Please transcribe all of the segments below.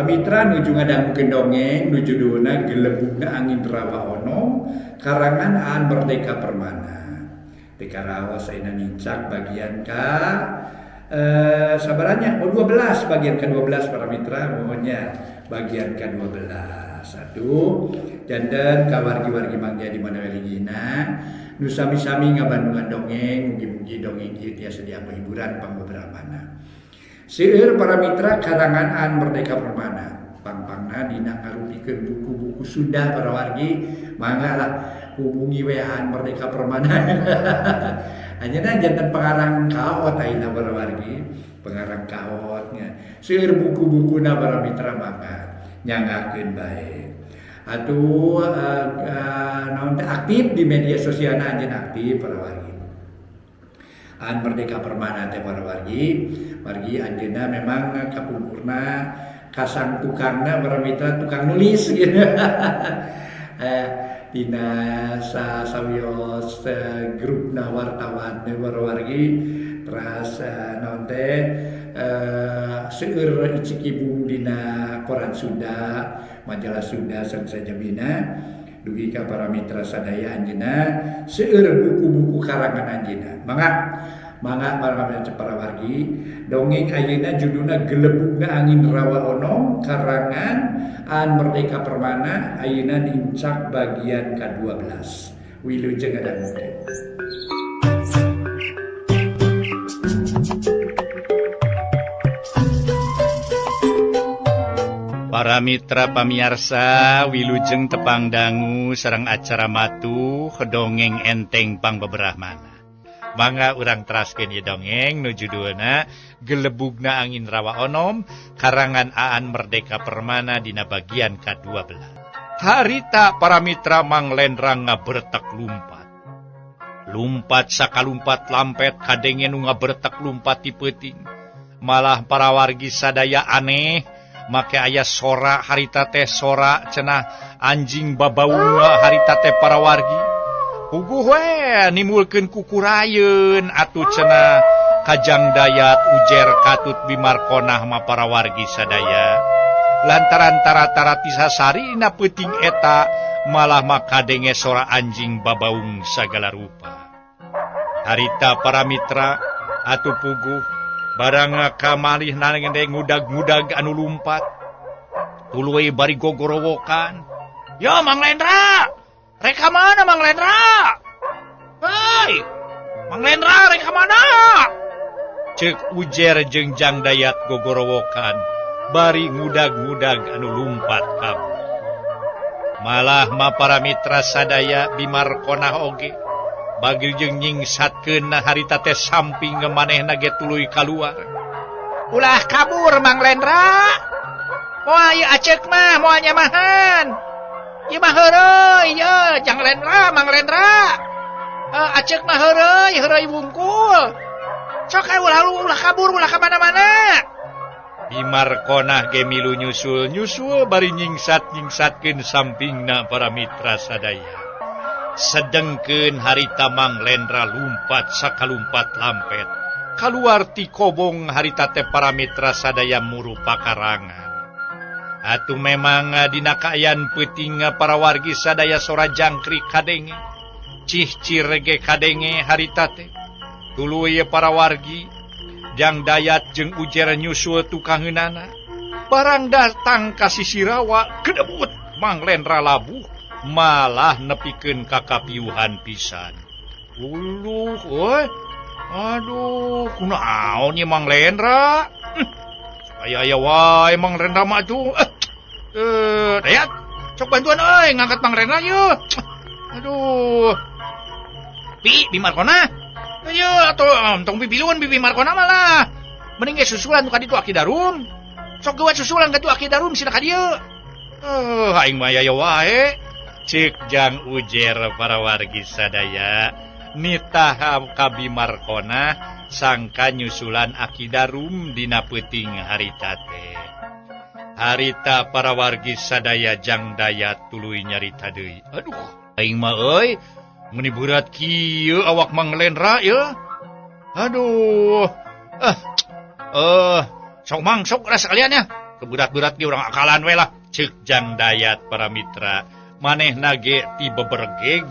para mitra nuju ngadangkeun dongeng nu judulna Gelebugna Angin Rawa Onom karangan Aan Merdeka Permana. Tikaraos ayeuna nincak bagian ka sabaranya 12 bagian ke-12 para mitra mohonnya bagian ke-12. Satu janten ka wargi-wargi mangga di mana weligina nu sami-sami ngabandungan dongeng mugi-mugi dongeng ieu tiasa dianggo hiburan pangbeberamana. Seueur para mitra karangan Aan Merdeka Permana pangpangna dina ngarupikeun buku-buku Sunda para wargi mangga lah hubungi we Aan Merdeka Permana. Anjeunna janten pengarang kaot ayeuna para wargi pengarang kaotnya seueur buku-bukuna para mitra mangga nyanggakeun bae. Atuh naon teh aktif di media sosialna anjeun aktif para wargi. Aan Merdeka Permana teh para wargi anjeunna memang kapungkurna kasang tukangna para mitra tukang nulis gitu. Dina sawios grupna wartawan para wargi teras naon teh seueur icikibung dina koran Sunda, majalah Sunda sareng sajabina dugi ka para mitra sadaya anjeunna seueur buku-buku karangan anjeunna. Mangga para wargi dongeng ayeuna judulna Gelebugna Angin Rawa Onom karangan Aan Merdeka Permana ayeuna nincak bagian ke-12. Wilujeng ngadangkeun. Para mitra pamiarsa wilujeng tepang dangu sareng acara matu kedongeng enteng pangbeberahmana. Mangga urang teraskeun ieu dongeng nu judulna Gelebugna Angin Rawa Onom karangan Aan Merdeka Permana dina bagian ke-12. Harita para mitra manglendrang ngabertek lumpat. Lumpat sakalumpat lampet kadenge nu ngabertek lumpat ti peuting. Malah para wargi sadaya aneh make aya sora harita teh sora cenah anjing babaung harita teh para wargi. Puguh we nimulkeun kukurayeun atuh cenah Kajang Dayat ujer katut bimarkonah ma para wargi sadaya. Lantaran tara-tara tisasarina peuting eta malah makadenge sora anjing babaung sagala rupa. Harita para mitra atuh puguh barang kamalih nangende ngudag-ngudag anu lumpat. Tuluy bari gogorowokan. "Yo Mang Lendra! Reka mana Mang Lendra? Hei! Mang Lendra reka mana?" Ceuk ujer jeung Jang Dayat gogorowokan bari ngudag-ngudag anu lumpat kabur. Malah ma para mitra sadaya bimarkonah oge bagi jeung nyingsatkeun harita teh samping manehna ge tuluy kaluar. "Ulah kabur Mang Lendra. Moal ieu aceuk mah moal nyamahan. Ieu mah heureuy ye Jang Lendra Mang Lendra. Aceuk mah heureuy wungkul. Sok ulah kabur ulah ka mana-mana." Bimarkonah ge milu nyusul bari nyingsat-nyingsatkeun sampingna para mitra sadaya. Sedengkeun harita Mang Lendra lumpat sakalumpat lampet kaluar ti kobong harita teh para mitra sadaya muru pakarangan. Atuh memang dina kaayan peuting para wargi sadaya sora jangkrik kadenge cih-cir ge kadenge harita teh. Tuluy para wargi Jang Dayat jeung ujer nyusul tukangeunana barang datang ka Sisirawa kedebut Mang Lendra labuh malah nepikeun ka kapiuhan pisan. Uluh euy. Aduh, kunaon ieu Mang Lendra? Aya wae Mang Lendra mah tuh. Dayat, sok bantuan euy ngangkat Mang Lendra yeuh. Aduh. Bimarkona? Ayo atuh tong bibiluan bibi Markona malah. Mending ge susulan ka ditu Aki Darum. Sok gawe susulan ka ditu Aki Darum sina ka dieu. Aing mah aya wae. Ceuk Jang ujer para wargi sadaya. Nitah ka Bimarkona sangka nyusulan Aki Darum dina peuting harita teh. Harita para wargi sadaya Jang Dayat tuluy nyarita deui. Aduh, aing mah euy meni berat kieu awak Mang Lendra ya. Aduh. Sok Mang sok udah sekalian ya. keberat-berat ge urang akalan we lah, ceuk Jang Dayat para mitra. Manehna ge ti bebergeg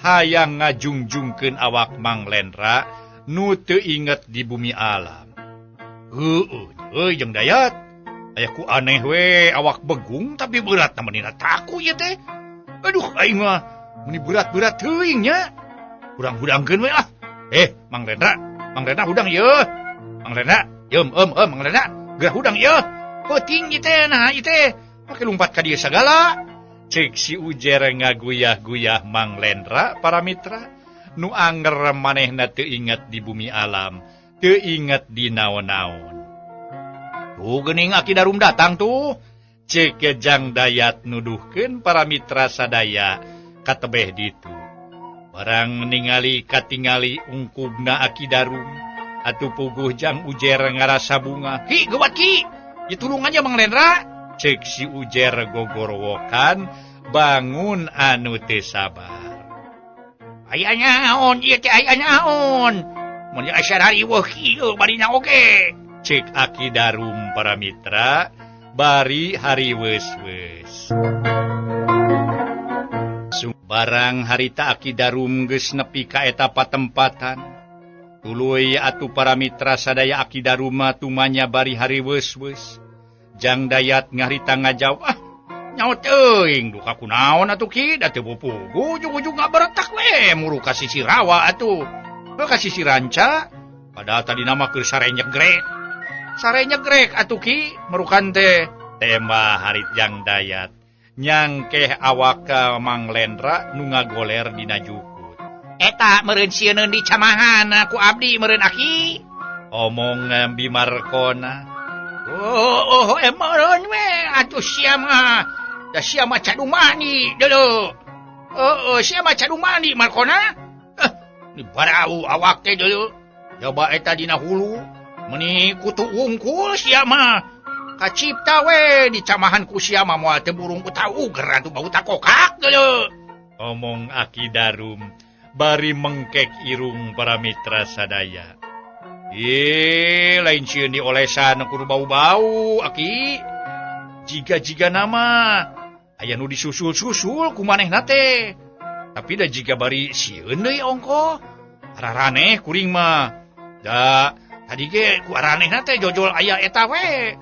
hayang ngajungjungkeun awak Mang Lendra nu teu inget di bumi alam. Heueuh, Jang Dayat, aya ku aneh we awak begung tapi berat namanina taku ieu teh. Aduh, aing mah meni berat-berat teuing nya. Hudang-hudangkeun we lah. Mang Lendra hudang ieu. Mang Lendra, Mang Lendra, geura hudang ieu. Peuting ieu teh nah ieu teh. Make lumpat ka dieu sagala. Cek si Ujer ngaguyah-guyah Mang Lendra para mitra. Nu anger manehna teu inget di bumi alam, teu inget di naon-naon. Tuh geuning Aki Darum datang tuh. Cek Jang Dayat nuduhkeun para mitra sadaya katebeh ditu. Barang ningali katingali ungkubna Aki Darum atuh puguh Jang Ujer ngarasa bunga. Ki geuwat ki, ditulung aja Mang Lendra. Cek si Ujer gogorowokan bangun anu teu sabar. Aya naon ieu teh aya naon? Mun asyara riweuh kieu barina oge. Cek Aki Darum para mitra bari hari weus-weus. Barang harita Aki Darum geus nepi ka eta patempatan. Tuluy atuh para mitra sadaya Aki Darum tumanya bari hari weus-weus. Jang Dayat ngarita ngajawab, nyaho teuing duka kunaon atuh ki da teu pupugu ujug-ujug ngaberetak we muru ka sisi rawa atuh. Ka sisi ranca padahal tadi nama keur sare nyegrek. Sare nyegrek atuh ki merukan teh tema harit Jang Dayat. Nyangkeh awak ka Mang Lendra nu ngagoler dina jukut. Eta meureun sieun di camahan ku abdi meureun Aki. Omong Bimarkona. Oh, meureun we atuh sia mah. Da sia mah cadung mani deuleu. Sia mah cadung mani Markona. Ni barau awak teh deuleu. Coba eta dina hulu meuni kutu wungkul sia mah. Kacipta we di camahan ku sia mah moal teu burung utau uger atuh bau takokak deuleu. Omong Aki Darum bari mengkek irung para mitra sadaya. Lain sieun diolesan kudu bau-bau Aki. Jiga-jiga nama aya nu disusul-susul ku manehna teh. Tapi da jiga bari sieun deui ongko. Araraneh kuring mah. Da tadi ge ku araranehna teh jojol aya eta we.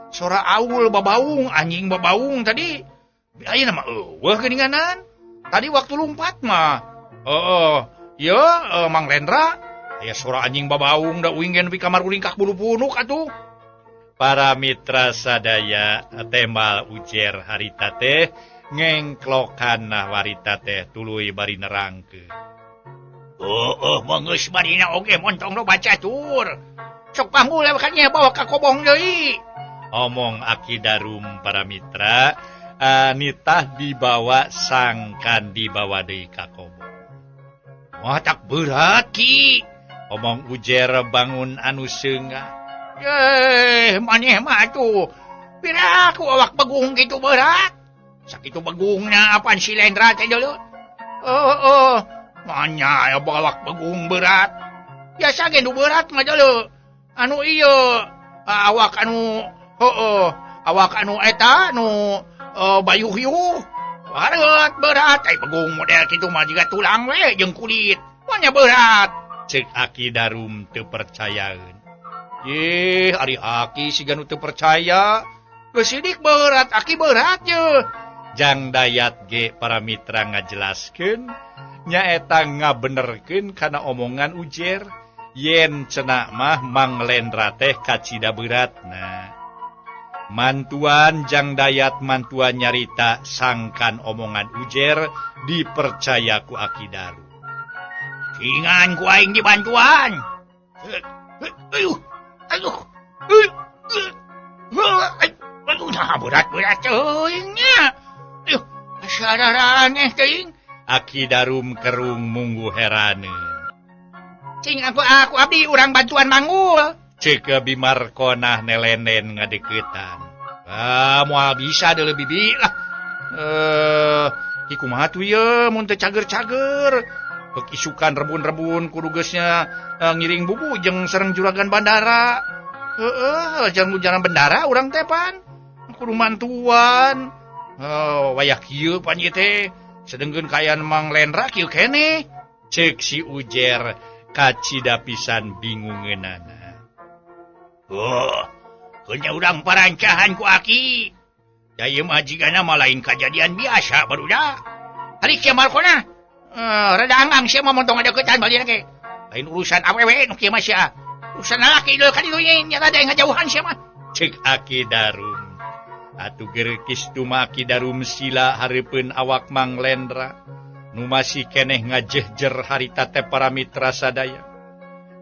Sora aul babaung, anjing babaung tadi. Ayeuna mah eueuh geuninganan. Tadi waktu lumpat mah. Ieu Mang Lendra aya sora anjing babaung da uing gen nepi kamar uring kak bulu punuk atuh. Para mitra sadaya tembal Ujer harita teh ngengklokan warita teh tuluy bari nerangkeun. Manggeus barina oge montong do baca tur. Sok pamule makanya bawa ka kobong deui. Omong Aki Darum para mitra, nitah dibawa sangkan dibawa deui ka kobong. Wah tak berat ki. Omong Ujer bangun anu seungah. Maneh mah atuh. Pira aku awak begung kitu berat. Sakitu begungna apaan si Lendra teh deuleu. Manya awak begung berat. Biasa ge nu berat mah deuleu. Anu ieu awak anu awak anu eta nu bayuh-yuh berat begung model kitu mah jiga tulang we jeung kulit manya berat. Cek Aki Darum teu percayaeun. Ari Aki siga nu teu percaya. Geus sidik berat Aki berat ye. Jang Dayat ge para mitra ngajelaskeun nyaeta ngabenerkeun kana omongan Ujer. Yen cenah mah Mang Lendra teh kacida beratna. Mantuan Jang Dayat mantuan nyarita sangkan omongan Ujer dipercaya ku Aki Darum. Ingan ku aing di bantuan. Nah berat-berat teuingnya. Sadar aneh teuing. Aki Darum kerung munggu heraneun. Cing aku abdi urang bantuan manggul. Cek Bimarkona nelenen ngadeuketan. Moal bisa deuleu bibi lah. Kumaha tuh ye mun teu cager-cager. Isukan rebun-rebun kudu geusnya ngiring bubu jeung sareng juragan bandara. Jangan ujaran bendara urang teh pan. Kudu mantuan. Wayah kieu pan ieu teh. Sedengkeun kayaan Mang Lendra kieu keneh. Ceuk si Ujer kacida pisan bingungeunana. Kenya urang parancahan ku Aki. Daya majigana mah lain kejadian biasa barudak. Hari kieu Markona. Rada anggang sia mah montong ngadeukeutan balina ke. Lain urusan awewe nu kieu mah sia. Urusan lalaki deui ka ditu nya rada ngajauhan sia mah. Ceuk Aki Darum. Atuh geurkis tuma Aki Darum sila hareupeun awak Mang Lendra. Nu masih keneh ngajehjer harita teh para mitra sadaya.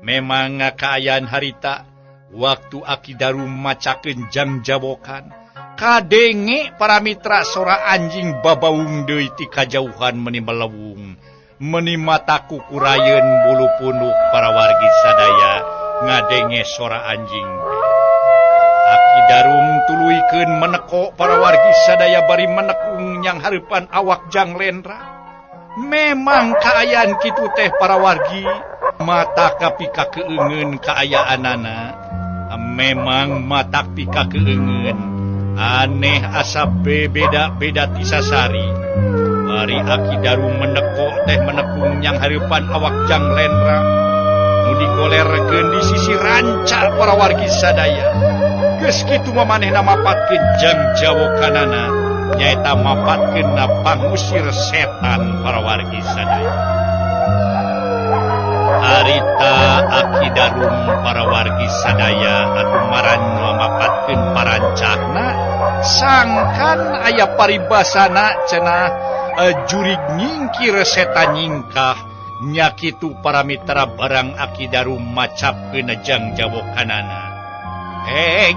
Memang kaayaan harita waktu Aki Darum macakeun jang jawokan. Kadenge para mitra sora anjing babaung deui ti kajauhan meuni melewung. Meuni mata kukurayeun bulu punuk para wargi sadaya ngadenge sora anjing. Aki Darum tuluikeun meneko para wargi sadaya bari menekung nyang hareupan awak Jang Lendra. Memang kaayaan kitu teh para wargi mata kapika keungeun kaayaanana. Memang mata pika keungeun. Aneh asa beda-beda tisasari. Bari Aki Darum meneko teh menekung nyang hareupan awak Jang Lendra. Nu dikolerkeun di sisi ranca para wargi sadaya. Geus kitu mah manehna mapatkeun jang jawokanana nyaeta mapatkeun pangusir setan para wargi sadaya. Harita Aki Darum para wargi sadaya atuh maran mapatkeun parancahna sangkan aya paribasana cenah jurig nyingkir setan nyingkah nya kitu para mitra barang Aki Darum macapkeun jang jawokanana.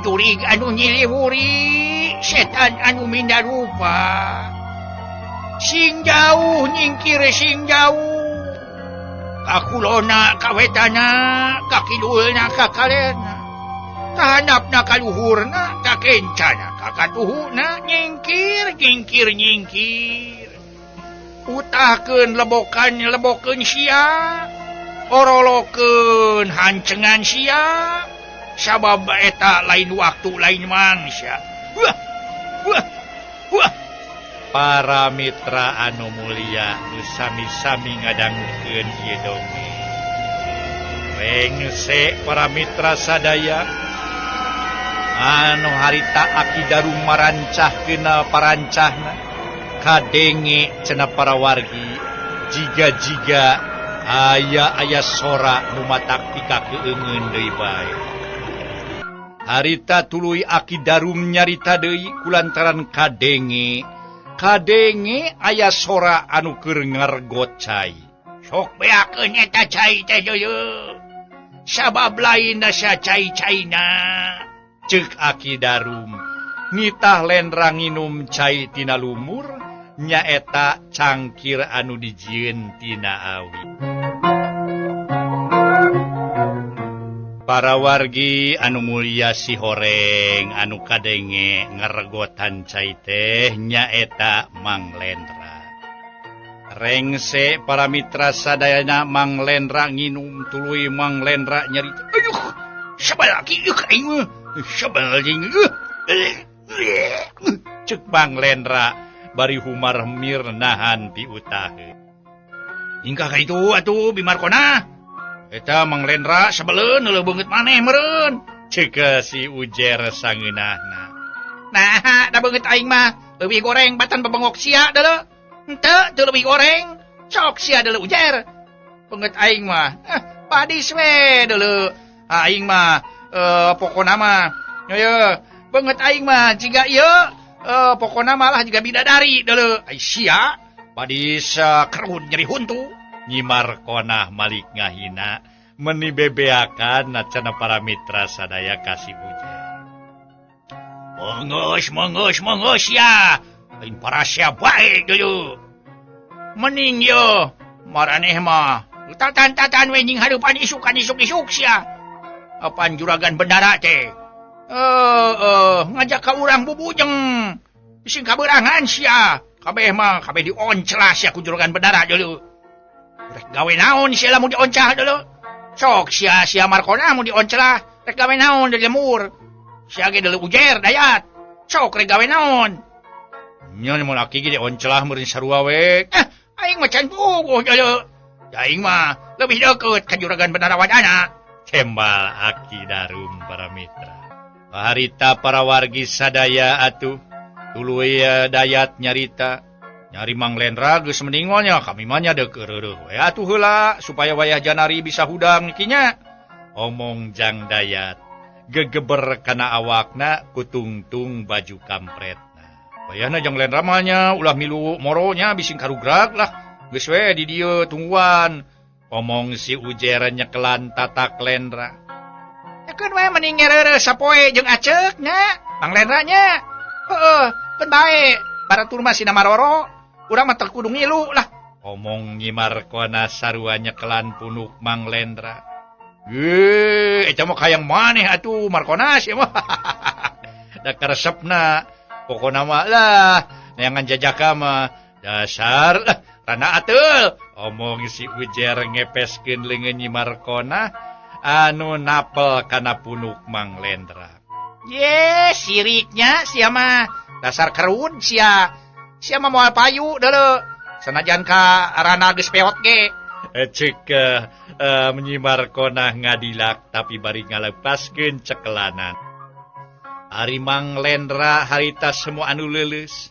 Jurig anu nyiliwuri setan anu minda rupa. Sing jauh nyingkir sing jauh. Kakulona kawetana, kakidulna kakalena. Kahandapna kaluhurna, kakencana, kakatuhuna nyingkir. Utahkeun lebokeun sia, orolokeun hancengan sia. Sabab eta lain waktu lain mangsa. Para mitra anu mulia nu sami-sami ngadangukeun ieu dongeng. Rengse para mitra sadaya anu harita Aki Darum marancahkeun parancahna kadenge cenah para wargi jiga-jiga aya sora nu matak pika keungeun deui bae. Harita tuluy Aki Darum nyarita deui kulantaran kadenge aya sora anu keur ngargot cai. Sok beakeun eta cai teh deui. Sabab lainna sa cai-caina. Ceuk Aki Darum. Nitah Lendra nginum cai tina lumur nyaeta cangkir anu dijieun tina awi. Para wargi anu mulia si horeng anu kadenge ngaregotan cai teh nyaeta Mang Lendra. Rengse para mitra sadayana Mang Lendra nginum tuluy Mang Lendra nyarita. Ayuh, sabal lagi aing mah. Sabal jeung. Ceuk Mang Lendra bari humar mirnahan ti utaheun. Ingkah ka itu atuh Bimarkona. Eta Mang Lendra sabeleun leuh beungeut maneh meureun. Ceuk si Ujer sangeunahna. Nah, da beungeut aing mah leuwih goreng batan babengok sia deuleu. Henteu teu leuwih goreng. Sok sia deuleu Ujer. Beungeut aing mah padis we deuleu. Aing mah pokona mah aya beungeut aing mah jiga ieu pokona malah jiga bidadari deuleu. Ai sia padis kerun nyeri huntu. Nyimarkona malik ngahina meuni bebeakan cenah para mitra sadaya kasih Ujer. Mongos ya. Lain para sia bae deuleu. Mending yo maraneh mah tatan-tatan we nying hareupan isuk sia. Apan juragan bendara teh. Ngajak ka urang bubujeng. Bising kabeurangan sia. Kabeh mah kabeh dionclah sia ku juragan bendara deuleu. Rek gawe naon sia lamun dioncah deuleu. Sok sia Markona mun dionclah. Rek gawe naon dari lemur? Sia ge deuleu ujer dayat. Sok rek gawe naon? Nya mun aki ge oncelah meureun sarua we. Aing mah can puguh deuleu. Aing mah lebih deukeut ka juragan Benarawadana. Tembal Aki Darum para mitra. Harita para wargi sadaya atuh. Tuluy dayat nyarita. Nyari Mang Lendra geus meningolnya kami mah nya deuk reureuh we atuh heula supaya wayah janari bisa hudang kinya. Omong jang dayat. Gegeber kana awakna kutungtung baju kampretna. Wayahna jang Lendra mah nya ulah milu moronya bising karugrag lah. Geus we di dieu tungguan. Omong si Ujer nyekelan tatak Lendra. Keun we mending ngereureuh sapoe jeung aceuk nya, Mang Lendra nya. Heeh, keun bae. Baratur mah sina maroro, urang mah teu kudu ngilu lah. Omong Nyimarkona sarua nyekelan punuk Mang Lendra. Ge, eta mah kayang maneh atuh Markona sia mah. Da karesepna, pokona mah lah, neangan jajaka mah dasar lah. Rana atul, omong si Ujer ngepeskeun leungeun Nyimarkona anu napel kana punuk Mang Lendra. Ye, siriknya sia mah dasar kerud sia. Sia mah moal payu deuleu. Sanajan ka arana geus peot ge. Ceuk Nyimarkona ngadilak tapi bari ngalepaskeun cekelanan. Ari Mang Lendra harita semua anu leuleus.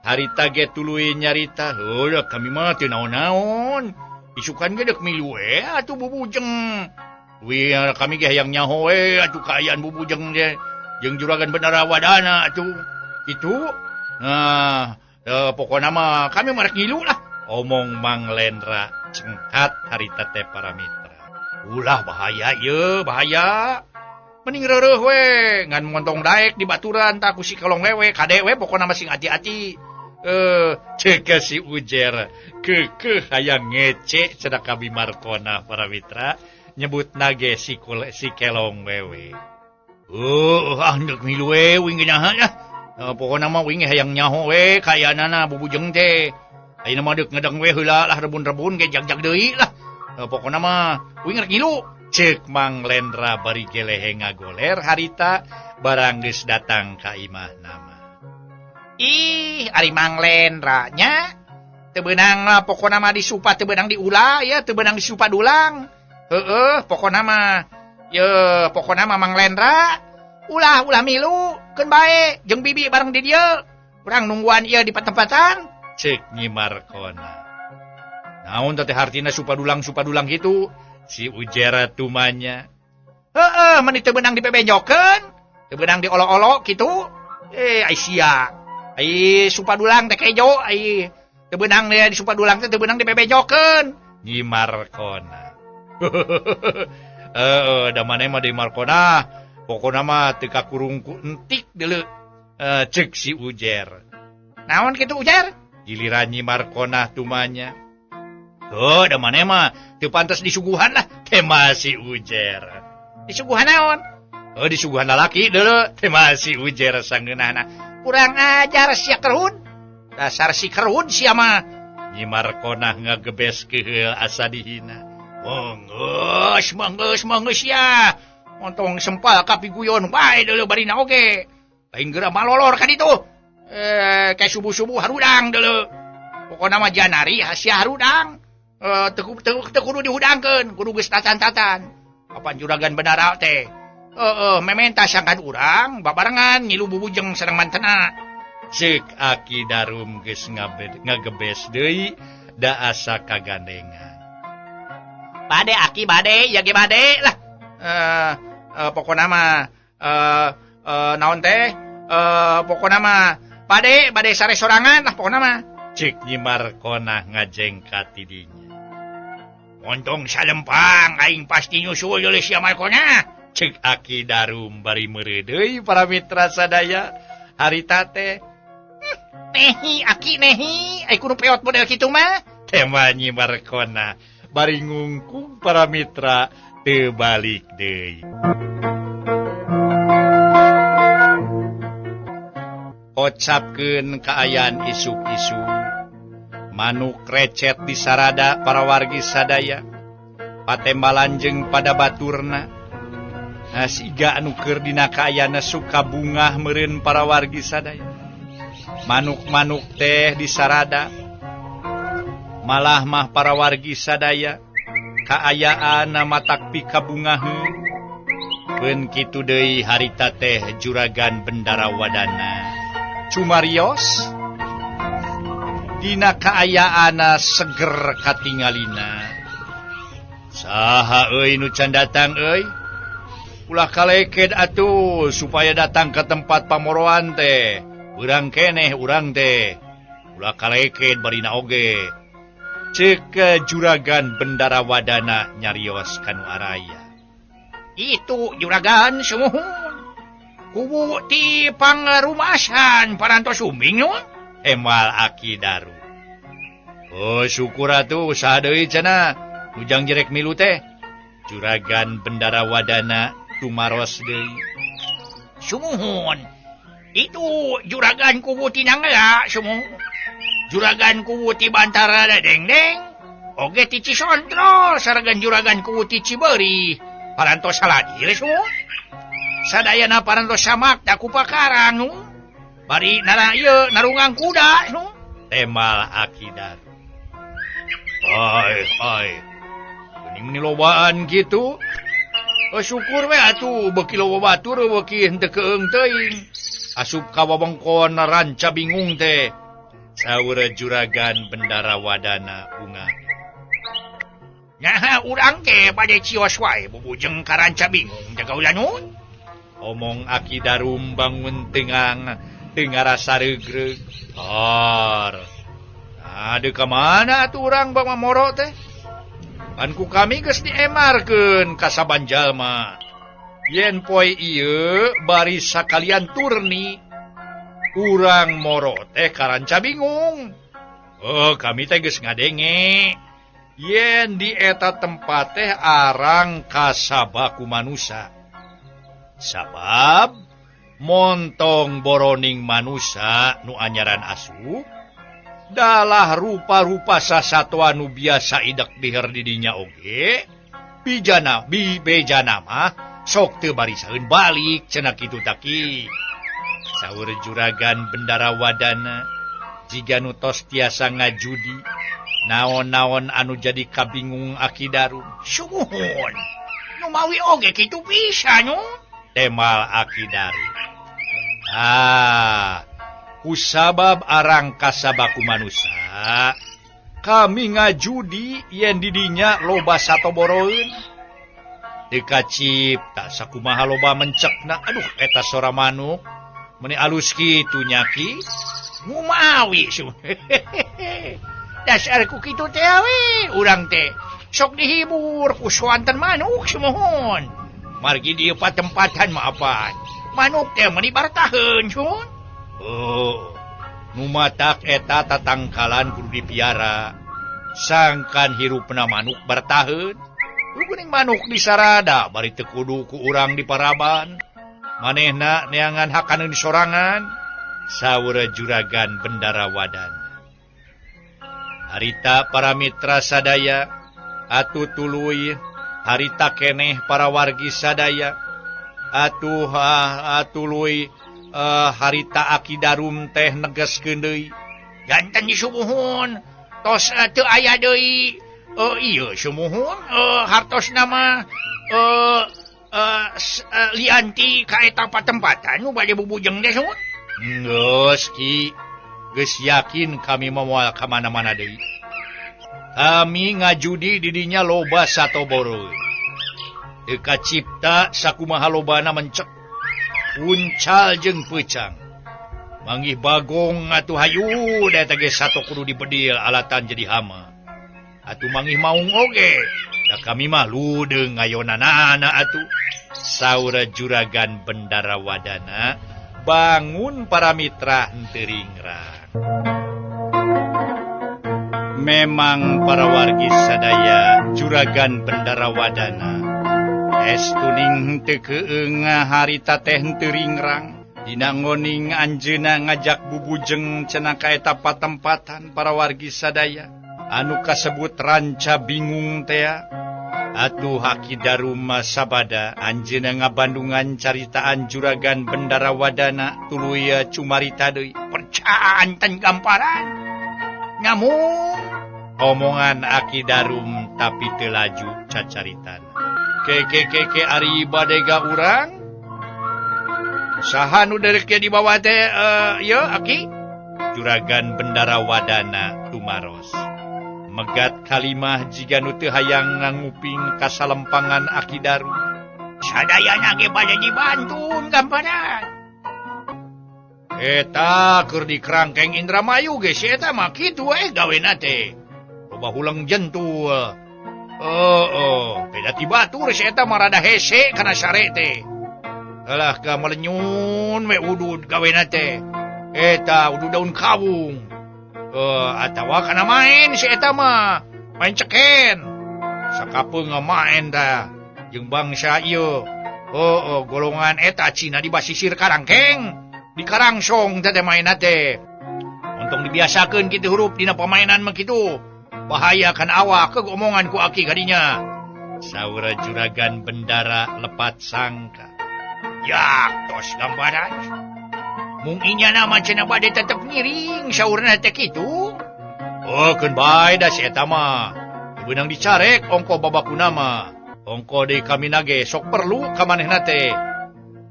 Harita ge tuluy nyarita, heuh kami mah teu naon-naon. Isukan ge deuk milu we atuh bubujeng. Wi kami ge hayang nyaho we atuh kaayaan bubujeng ge jeung juragan Benarawadana atuh. Kitu. Nah, pokona mah kami mah rek ngilu lah. Omong Mang Lendra cengkat harita teh para mitra. Ulah bahaya ieu, bahaya. Mending reureuh we, ngan montong daek di baturan tak ku si kolong wewe, kade we pokona masing hati-hati. Ceuk si Ujer keukeuh hayang ngece cedak ka Bimarkona para mitra nyebutna ge si kelong wewe. Deuk milu we wing nyaha nya. Pokona mah wing hayang nyaho we kayanana bubujeng teh. Ayeuna mah deuk ngedeng we heula lah rebun-rebun ge jag-jag deui lah. Pokona mah wing rek ngilu. Ceuk Mang Lendra bari gelehe ngagoler harita barang geus datang ka imahna mah. Ih, ari Mang Lendra nya teu beunang lah pokona mah disupa teu beunang diulah ya, teu beunang disupa dulang. Heueuh, pokona mah ye pokona mah Mang Lendra ulah milu keun bae jeung bibi bareng di dieu. Urang nungguan ieu di tempatan. Ceuk Nyimarkona. Naon teh hartina supa dulang kitu? Si Ujer tumanya. Heeh, mun teu beunang dipebenjokeun, teu beunang diolok-olok kitu. Ai sia. Ai supa dulang teh kejo, ai teu beunang di supa dulang teh teu beunang dipebenjokeun. Nyimarkona. Da maneh mah di Markona, pokona mah teu kakurung ku entik deuleu. Ceuk si Ujer. Naon kitu Ujer? Giliran Nyimarkona tumanya. Da maneh mah teu pantes disuguhan lah, tema si Ujer. Disuguhan naon? Disuguhan lalaki deuleu, tema si Ujer sangeunana. Kurang ajar sia kerud. Dasar si kerud sia mah. Nyimarkona ngagebes keheul asa dihina. Manggeus ya. Montong sempal kapiguyon bae deuleu barina oge. Lain geura malolor ka ditu. Kayak subuh-subuh harudang deuleu. Pokona mah janari sia harudang. Teu kudu dihudangkeun, kudu geus tatan-tatan. Papan juragan Benara teh. Mementa sangkan urang babarengan ngilu bubujeng sareng mantena. Ceuk Aki Darum geus ngagebes deui da asa kagandengan. Bade Aki bade, ya ge bade lah. Pokona mah naon teh? Pokona mah bade sare sorangan lah pokona mah. Ceuk Nyimarkona ngajengkat tidinya. Montong salempang aing pasti nyusul deuleu sia Markona. Ceuk Aki Darum bari meureuh deui para mitra sadaya harita teh. Nehi Aki nehi, ai kudu peot model kitu mah. Tema Nyimarkona bari ngungkung para mitra teu balik deui. Ocapkeun kaayaan isuk-isu. Manuk recet di sarada para wargi sadaya. Patembalan jeung pada baturna. siga anu keur dina kaayana suka bungah meureun para wargi sadaya. Manuk-manuk teh disarada. Malah mah para wargi sadaya kaayaan matak pikabungaheun. Beun kitu deui harita teh juragan Bendarawadana cumarios dina kaayaan seger katingalina. Saha euy nu can datang euy? Ulah kaleked atuh supaya datang ke tempat pamoroan teh. Urang keneh urang teh. Ulah kaleked barina oge. Ceuk juragan Bendarawadana nyarios kanu araya. Itu juragan sumuhun. Kubu ti pangrumasan parantos sumbing nu. Emal Aki Daru. Oh syukur atuh saha deui cenah. Ujang jerek milu teh. Juragan Bendarawadana tumaros deui. Sumuhun. Itu juragan kubu ti Nanggala sumuhun. Juragan kubu ti Bantara Dengdeng. Oge ti Cisondro saragan juragan kubu ti Cibeuri. Parantos saladir sumuhun. Sadayana parantos samak da ku pakarang nu. Bari naraya narungang kuda nu. Temal Aki Daru. Hai. Kuning nilobaan gitu. Syukur we atuh beuki loba batur beuki henteu keung teuing. Asup ka wewengkon ranca bingung teh. Saur juragan Bendarawadana bunga. Nyaha urang teh bade cios wae bubujeng ka ranca bingung jaga ulah nun. Omong Aki Daru bangun tengang rasa regreg. Ade ka mana atuh urang bang mamoro teh? Kan ku kami geus diemarkeun ka saban jalma. Yen poe ieu bari sakalian turni. Urang moro teh karanca bingung. Oh, kami teh geus ngadenge. Yen di eta tempat teh arang kasabaku manusa. Sabab montong boroning manusa nu anyaran asup dalah rupa-rupa sasatwa nu biasa idek diher didinya oge. Bejana mah sok teu barisaeun balik cenah kitu taki. Saur juragan Bendarawadana jiga nu tos tiasa ngajudi naon-naon anu jadi kabingung Aki Daru. Sumuhun nu mawi oge kitu pisan nu. Temal Aki Daru. Kusabab arang kasabaku manusa kami ngajudi yen didinya loba satoboroeun. Dekacip tak sakumaha loba mencekna. Aduh eta sora manuk meni alus kitu nyaki ngumawi dasarku kitu teh we urang teh sok dihibur ku soanten manuk sumuhun. Margi dieu patempatan mah apa manuk teh meni bartaheun sun. Oh, nu matak eta tatangkalan kudu dipiara. Sangkan hirupna manuk bartaheun. Kuning manuk disarada bari teu kudu ku urang diparaban. Manehna neangan hakaneun di sorangan. Saur juragan Bendarawadana. Harita para mitra sadaya atuh tuluy harita keneh para wargi sadaya atuh tuluy harita Aki Darum teh negeskeun deui. Ganten sumuhun tos teu aya deui ieu sumuhun hartosna mah lianti ka eta patempatan nu bade bubujeng teh sumuhun. Geus ki geus yakin kami moal ka mana-mana deui. Kami ngajudi didinya loba satoboro. Teu kacipta sakumaha lobana mencek. Uncal jeung peucang. Manggih bagong atuh hayu da teh geus sato kudu dibedil alatan jadi hama. Atuh manggih maung oge. Da kami mah ludeung ngayonanana atuh. Saur juragan Bendarawadana bangun para mitra henteu ringrang. Memang para wargi sadaya juragan Bendarawadana estuning teu keung harita teh henteu ringrang. Dina ngoning anjeunna ngajak bubujeng cenah ka eta patempatan para wargi sadaya anu kasebut ranca bingung teh. Atuh Haki Darum sabada anjeuna ngabandungan caritaan juragan Bendara Wadana tuluy cumarita deui percaan tan gamparan. Ngamun omongan Aki Darum tapi teu laju cacaritan. Ke ari badega urang. Saha nu derek di bawah teh ye Aki? Juragan Bendara Wadana tumaros. Megat kalimah jiga nu teu hayang nganguping kasalempangan Aki Darum. Sadayana ge bade dibantun gamparan. Eta keur dikerangkeng Indramayu ge si eta mah kitu gawena teh. Loba hulang jentul. Beda ti batur si eta mah rada hese kana sare teh. Alah ka malenyun we udud gawena teh. Eta udud daun kawung. Atawa kana main si eta mah main ceken. Sakapeung main dah jeung bangsa ieu. Golongan eta cina di basisir karangkeng. Di karangsong teh mainna teh. Untung dibiasakeun kitu huruf dina pamainan mah kitu. Bahaya kan awak ke omongan ku Aki kadinya. Saura juragan Bendara lepat sangka. Ya, tos gambaran. Mung inya nama cenah bade tetep ngiring saurna teh kitu. Keun bae da si eta mah. Beunang dicarek ongko babakuna mah. Ongko deui kami nage sok perlu ka manehna teh.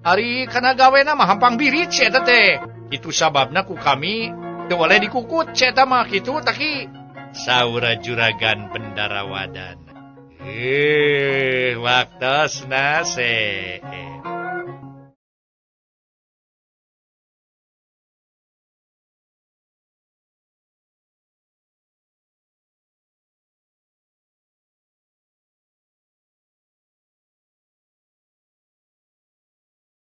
Ari kana gawena mah hampang birit si eta teh. Kitu sababna ku kami teu waleh dikukut si eta mah kitu taki. Saura juragan Bendara Wadana. Waktosna se.